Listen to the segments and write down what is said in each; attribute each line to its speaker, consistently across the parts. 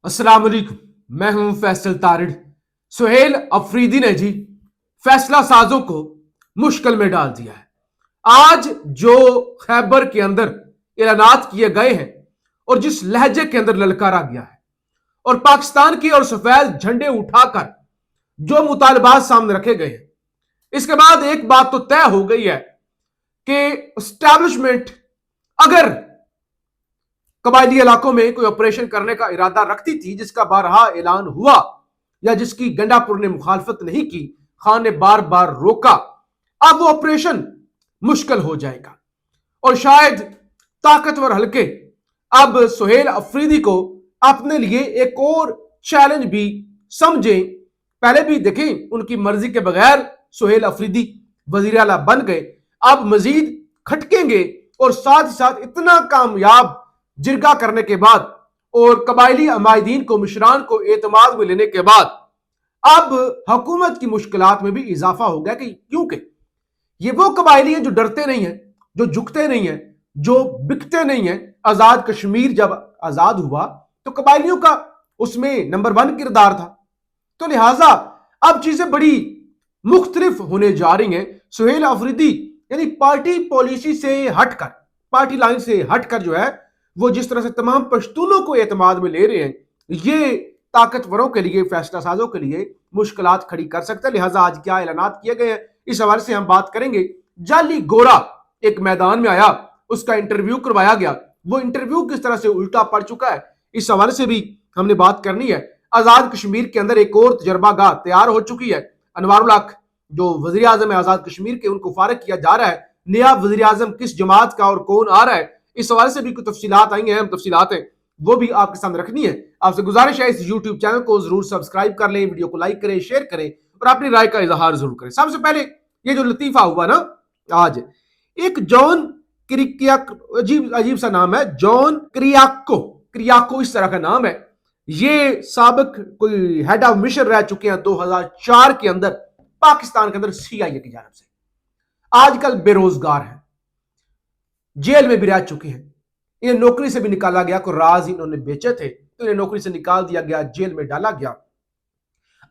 Speaker 1: अस्सलाम वालेकुम। मैं हूं फैसल तारिड़। सुहेल अफरीदी ने जी फैसला साजों को मुश्किल में डाल दिया है। आज जो खैबर के अंदर ऐलानात किए गए हैं और जिस लहजे के अंदर ललकारा गया है और पाकिस्तान के और सफेद झंडे उठाकर जो मुतालबात सामने रखे गए हैं, इसके बाद एक बात तो तय हो गई है कि एस्टैब्लिशमेंट अगर कबायली इलाकों में कोई ऑपरेशन करने का इरादा रखती थी, जिसका बारहा ऐलान हुआ या जिसकी गंडापुर ने मुखालफत नहीं की, खान ने बार बार रोका, अब वो ऑपरेशन मुश्किल हो जाएगा। और शायद ताकतवर हलके अब सुहेल अफरीदी को अपने लिए एक और चैलेंज भी समझें। पहले भी देखें, उनकी मर्जी के बगैर सुहेल अफरीदी वजीर आला बन गए, अब मजीद खटकेंगे और साथ ही साथ इतना कामयाब जिरगा करने के बाद और कबायली अमायदीन को मिशरान को एतमाद में लेने के बाद अब हुकूमत की मुश्किलात में भी इजाफा हो गया। कि क्योंकि ये वो कबायली हैं जो डरते नहीं हैं, जो झुकते नहीं हैं, जो बिकते नहीं हैं। आजाद कश्मीर जब आजाद हुआ तो कबायलियों का उसमें नंबर 1 किरदार था। तो लिहाजा अब चीजें बड़ी मुख्तलिफ होने जा रही हैं। सुहेल अफरीदी यानी पार्टी पॉलिसी से हटकर, पार्टी लाइन से हटकर जो है वो जिस तरह से तमाम पश्तूनों को एतमाद में ले रहे हैं, ये ताकतवरों के लिए, फैसला साजों के लिए मुश्किलात खड़ी कर सकता है। लिहाजा आज क्या ऐलानात किए गए हैं, इस हवाले से हम बात करेंगे। जाली गोरा एक मैदान में आया, उसका इंटरव्यू करवाया गया, वो इंटरव्यू किस तरह से उल्टा पड़ चुका है, इस हवाले से भी हमने बात करनी है। आजाद कश्मीर के अंदर एक और तजर्बागाह तैयार हो चुकी है। अनवारुल हक जो वजीर आजम है आजाद कश्मीर के, उनको फारिग किया जा रहा है। नया वजीर आजम किस जमात का और कौन आ रहा है, इस हवाले से भी कुछ तफसीलात आई हैं, अहम तफसीलात हैं, वो भी आपके सामने रखनी है। आपसे गुजारिश है इस यूट्यूब चैनल को जरूर सब्सक्राइब कर लें, वीडियो को लाइक करें, शेयर करें और अपनी राय का इजहार जरूर करें। सबसे पहले ये जो लतीफा हुआ ना आज, एक जॉन अजीब अजीब सा नाम है, जॉन क्रियाको इस तरह का नाम है। ये साबिक कोई हेड ऑफ मिशन रह चुके हैं 2004 के अंदर पाकिस्तान के अंदर CIA की जानब से। आजकल बेरोजगार हैं, जेल में भी रह चुके हैं, इन्हें नौकरी से भी निकाला गया। कोई राज इन्होंने बेचे थे तो इन्हें नौकरी से निकाल दिया गया, जेल में डाला गया।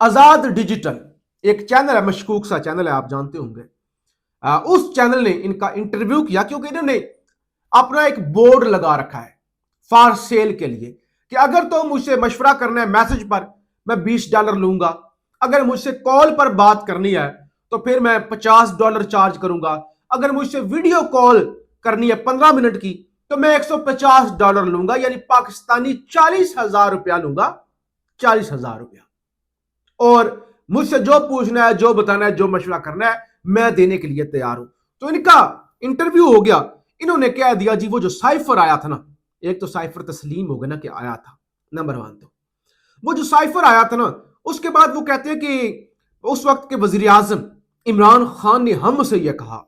Speaker 1: आजाद डिजिटल एक चैनल है, मशकूक सा चैनल है, आप जानते होंगे। उस चैनल ने इनका इंटरव्यू किया क्योंकि इन्होंने अपना एक बोर्ड लगा रखा है फॉर सेल के लिए कि अगर तो मुझसे मशवरा करना है मैसेज पर, मैं $20 लूंगा। अगर मुझसे कॉल पर बात करनी है तो फिर मैं $50 चार्ज करूंगा। अगर मुझसे वीडियो कॉल करनी है 15 मिनट की तो मैं $150 लूंगा, यानी पाकिस्तानी 40,000 रुपया लूंगा, 40,000 रुपया। और मुझसे जो पूछना है, जो बताना है, जो मशवरा करना है, मैं देने के लिए तैयार हूं। तो इनका इंटरव्यू हो गया। इन्होंने कह दिया जी, वो जो साइफर आया था ना, एक तो साइफर तस्लीम हो गया ना कि आया था, नंबर 1। तो वो जो साइफर आया था ना, उसके बाद वो कहते हैं कि उस वक्त के वजीर आजम इमरान खान ने हमसे यह कहा,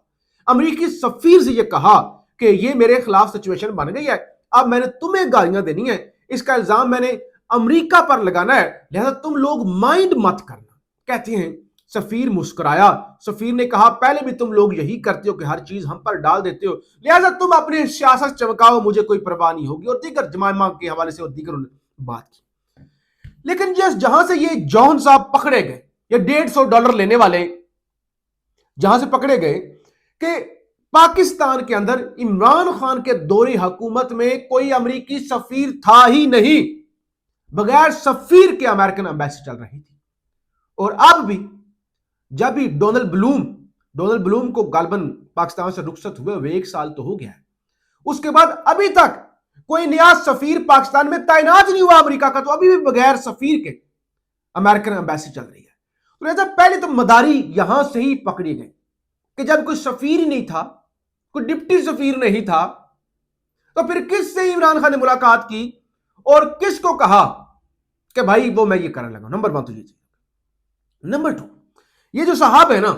Speaker 1: अमरीकी सफीर से यह कहा कि ये मेरे खिलाफ सिचुएशन बन गई है, अब मैंने तुम्हें गालियां देनी है, इसका इल्जाम मैंने अमेरिका पर लगाना है, लिहाजा तुम लोग माइंड मत करना। कहते हैं सफीर मुस्कुराया। सफीर ने कहा, पहले भी तुम लोग यही करते हो कि हर चीज हम पर डाल देते हो, लिहाजा तुम अपनी सियासत चमकाओ, मुझे कोई परवाह नहीं होगी। और दीगर जमाइमा के हवाले से और दीगर बात की। लेकिन जहां से ये जॉन साहब पकड़े गए, ये $150 लेने वाले जहां से पकड़े गए कि पाकिस्तान के अंदर इमरान खान के दौरे हुकूमत में कोई अमेरिकी सफीर था ही नहीं, बगैर सफीर के अमेरिकन एम्बेसी चल रही थी। और अब भी जब भी डोनाल्ड ब्लूम को गालबन पाकिस्तान से रुखसत हुए 1 साल तो हो गया है, उसके बाद अभी तक कोई नया सफीर पाकिस्तान में तैनात नहीं हुआ अमेरिका का, तो अभी भी बगैर सफीर के अमेरिकन एम्बेसी चल रही है। तो पहले तो मदारी यहां से ही पकड़ी गई कि जब कोई सफीर ही नहीं था, कोई डिप्टी सफीर नहीं था, तो फिर किससे इमरान खान ने मुलाकात की और किसको कहा कि भाई वो मैं ये करने लगा। नंबर 1 तो ये। नंबर 2, ये जो साहब है ना,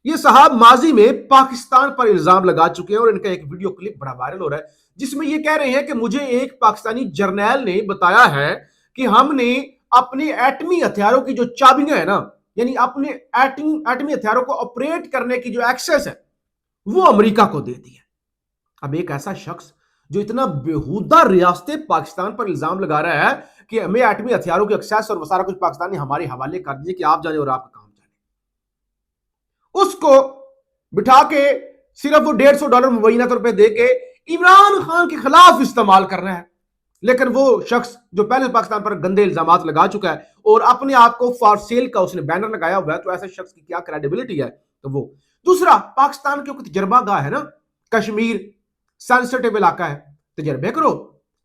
Speaker 1: ये साहब माजी में पाकिस्तान पर इल्जाम लगा चुके हैं और इनका एक वीडियो क्लिप बड़ा वायरल हो रहा है जिसमें ये कह रहे हैं कि मुझे एक पाकिस्तानी जर्नैल ने बताया है कि हमने अपने एटमी हथियारों की जो चाबियां है ना, यानी अपने एटमी हथियारों को ऑपरेट करने की जो एक्सेस है, वो अमेरिका को दे दी है। अब एक ऐसा शख्स जो इतना बेहुदा रियासत पाकिस्तान पर इल्जाम लगा रहा है कि हमें एटमी हथियारों के एक्सेस और सारा कुछ पाकिस्तान ने हमारे हवाले कर दिए कि आप जाने और आपका काम जाने, उसको बिठा के सिर्फ वो $150 मुबैना तौर पे दे के इमरान खान के खिलाफ इस्तेमाल कर रहा है। लेकिन वो शख्स जो पहले पाकिस्तान पर गंदे इल्जामात लगा चुका है और अपने आप को फॉर सेल का उसने बैनर लगाया हुआ है, तो ऐसे शख्स की क्या क्रेडिबिलिटी है। तो वो दूसरा, पाकिस्तान के तजर्बा गाह है ना, कश्मीर सेंसिटिव इलाका है, तजर्बे करो,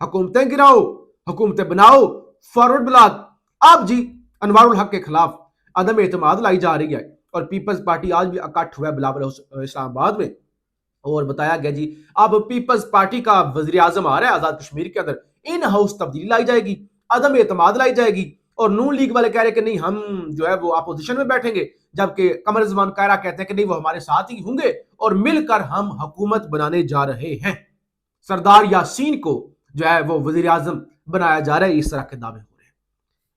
Speaker 1: हुकूमतें गिराओ, हुकूमतें बनाओ, फॉरवर्ड ब्लॉक। अब जी अनवारुल हक के खिलाफ अदम एतमाद लाई जा रही है और पीपल्स पार्टी आज भी इकट्ठ हुआ है बिलावल इस्लामाबाद में, और बताया गया जी अब पीपल्स पार्टी का वजीर आजम आ रहा है आजाद कश्मीर के अंदर, इन हाउस तब्दीली लाई जाएगी, अदम एतमाद लाई जाएगी। और नून लीग वाले कह रहे कि नहीं हम जो है वो अपोजिशन में बैठेंगे, जबकि कमर जमान कायरा कहते हैं कि नहीं वो हमारे साथ ही होंगे और मिलकर हम हुकूमत बनाने जा रहे हैं। सरदार यासीन को जो है वो वजीर आजम बनाया जा रहा है, इस तरह के दावे हो रहे हैं।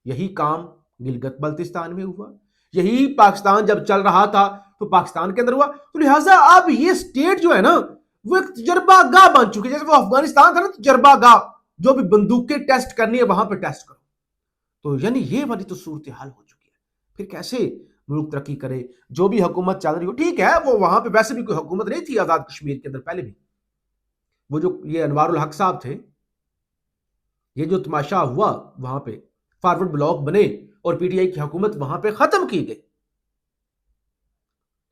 Speaker 1: यही काम गिलगित बल्तिस्तान में हुआ, यही पाकिस्तान जब चल रहा था तो पाकिस्तान के अंदर हुआ। तो लिहाजा अब ये स्टेट जो है ना वो एक तजर्बा गाह बन चुकी है, जैसे वो अफगानिस्तान था ना तजर्बा गाह, जो भी बंदूकें टेस्ट करनी है वहां पे टेस्ट करो। तो यानी ये वाली तो सूरत हाल हो चुकी है, फिर कैसे मुल्क तरक्की करे। जो भी हुकूमत चल रही हो ठीक है, वो वहां पे वैसे भी कोई हुकूमत नहीं थी आजाद कश्मीर के अंदर पहले भी, वो जो ये अनवारुल हक साहब थे, ये जो तमाशा हुआ वहां पे फॉरवर्ड ब्लॉक बने और पीटीआई की हुकूमत वहां पे खत्म की गई,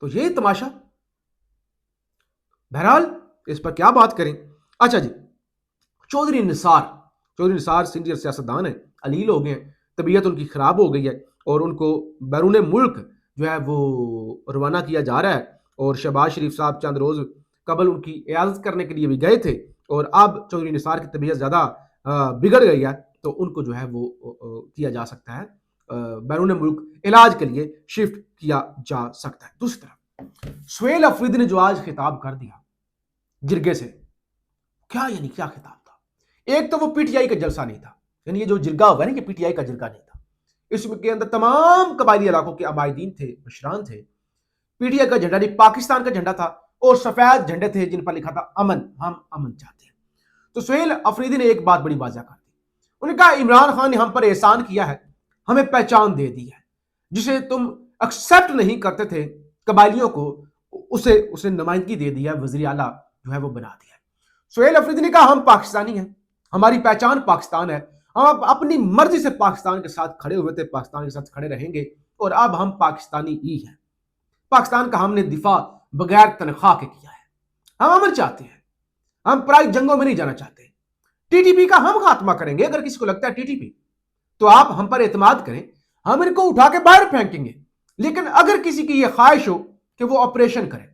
Speaker 1: तो ये तमाशा। बहरहाल इस पर क्या बात करें। अच्छा जी, चौधरी निसार सीनियर सियासतदान है, अलील हो गए हैं, तबीयत उनकी खराब हो गई है और उनको बैरून मुल्क जो है वो रवाना किया जा रहा है। और शहबाज शरीफ साहब चंद रोज कबल उनकी इयादत करने के लिए भी गए थे और अब चौधरी निसार की तबीयत ज्यादा बिगड़ गई है, तो उनको जो है वो किया जा सकता है, बैरून मुल्क इलाज के लिए शिफ्ट किया जा सकता है। दूसरी तरफ सुहेल अफरीदी ने जो आज खिताब कर दिया जिरगे से, क्या यानी क्या खिताब था। एक तो वो पीटीआई का जलसा नहीं था, यानी ये जो जिरगा हुआ ना, ये पीटीआई का जिरगा नहीं था, इसके अंदर तमाम कबायली इलाकों के आबादीन थे, मशरान थे। पीटीआई का झंडा नहीं, पाकिस्तान का झंडा था और सफेद झंडे थे जिन पर लिखा था अमन, हम अमन चाहते हैं। तो सुहेल अफरीदी ने एक बात बड़ी वाज़ेह कर दी, उन्होंने कहा इमरान खान ने हम पर एहसान किया है, हमें पहचान दे दी है, जिसे तुम एक्सेप्ट नहीं करते थे कबायलियों को, उसे नुमाइंदगी दे दी है, वज़ीर आला जो है वो बना दिया है। सुहेल अफरीदी ने कहा हम पाकिस्तानी हैं, हमारी पहचान पाकिस्तान है, हम अपनी मर्जी से पाकिस्तान के साथ खड़े हुए थे, पाकिस्तान के साथ खड़े रहेंगे और अब हम पाकिस्तानी ही हैं। पाकिस्तान का हमने दिफा बगैर तनख्वाह के किया है, हम अमन चाहते हैं, हम पराई जंगों में नहीं जाना चाहते। टीटीपी का हम खात्मा करेंगे, अगर किसी को लगता है टीटीपी तो आप हम पर एतमाद करें, हम इनको उठा के बाहर फेंकेंगे। लेकिन अगर किसी की यह ख्वाहिश हो कि वो ऑपरेशन करे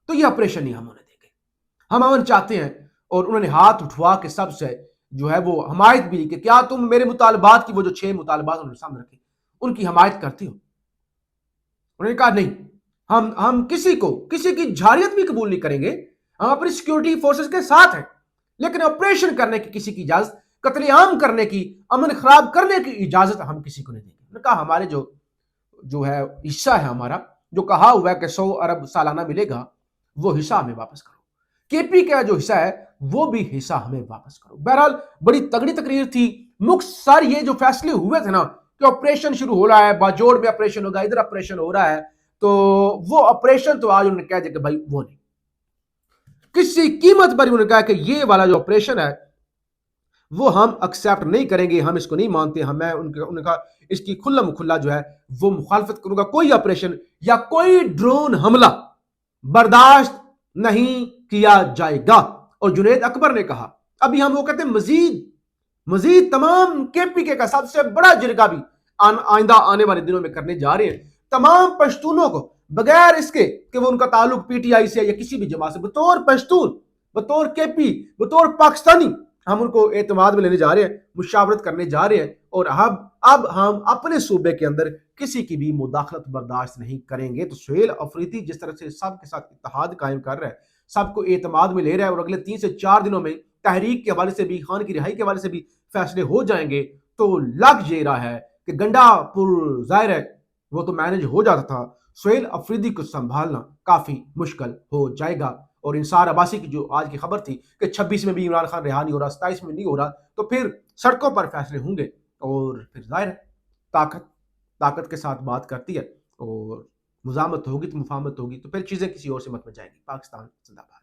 Speaker 1: तो ये ऑपरेशन नहीं हम होने देंगे, हम अमन चाहते हैं। और उन्होंने हाथ उठवा के सबसे जो है वो हमायत भी कि क्या तुम मेरे मुतालबात की, वो जो 6 मुतालबात उन्होंने सामने रखे, उनकी हमायत करती हो। उन्होंने कहा नहीं, हम किसी की झाड़ियत भी कबूल नहीं करेंगे, हम अपनी सिक्योरिटी फोर्सेस के साथ हैं, लेकिन ऑपरेशन करने की किसी की इजाजत, कत्लेआम करने की, अमन खराब करने की इजाजत हम किसी को नहीं देंगे। उन्होंने कहा हमारे जो है हिस्सा है हमारा, जो कहा हुआ है कि 100 अरब सालाना मिलेगा, वो हिस्सा हमें वापस करो। केपी का जो हिस्सा है वो भी हिस्सा हमें वापस करो। बहरहाल बड़ी तगड़ी तकरीर थी। मुख्तसर ये जो फैसले हुए थे ना कि ऑपरेशन शुरू हो रहा है, बाजोड़ में ऑपरेशन होगा, इधर ऑपरेशन हो रहा है, तो वो ऑपरेशन तो आज उन्होंने कह दिया कि भाई वो नहीं, किसी कीमत पर उन्होंने कहा कि ये वाला जो ऑपरेशन है वो हम एक्सेप्ट नहीं करेंगे, हम इसको नहीं मानते। मैं उन्होंने कहा इसकी खुल्लम खुल्ला जो है वो मुखालफत करूंगा, कोई ऑपरेशन या कोई ड्रोन हमला बर्दाश्त नहीं किया जाएगा। और जुनैद अकबर ने कहा अभी हम वो कहते हैं मजीद तमाम केपीके का सबसे बड़ा जिरगा भी आइंदा आने वाले दिनों में करने जा रहे हैं। तमाम पश्तूनों को बगैर इसके कि वो उनका ताल्लुक पीटीआई से या किसी भी जमात से, बतौर पश्तून, बतौर केपी, बतौर पाकिस्तानी, हम उनको एतमाद में लेने जा रहे हैं, मुशावरत करने जा रहे हैं। और अब हम अपने सूबे के अंदर किसी की भी मुदाखलत बर्दाश्त नहीं करेंगे। तो सुहेल अफरीदी जिस तरह से सबके साथ इत्तेहाद कायम कर रहा है, सबको एतमाद में ले रहा है और अगले 3 से 4 दिनों में तहरीक के हवाले से भी, खान की रिहाई के हवाले से भी फैसले हो जाएंगे, तो लग ये रहा है कि गंडापुर जाहिर है वो तो मैनेज हो जाता था, सुहेल अफरीदी को संभालना काफी मुश्किल हो जाएगा। اور انصار عباسی کی جو آج کی خبر تھی کہ 26 میں بھی عمران خان رہا نہیں ہو رہا، 27 میں نہیں ہو رہا، تو پھر سڑکوں پر فیصلے ہوں گے، اور پھر ظاہر ہے طاقت کے ساتھ بات کرتی ہے، اور مزاحمت ہوگی تو مفاہمت ہوگی، تو پھر چیزیں کسی اور سمت میں جائیں گی۔ پاکستان زندہ باد۔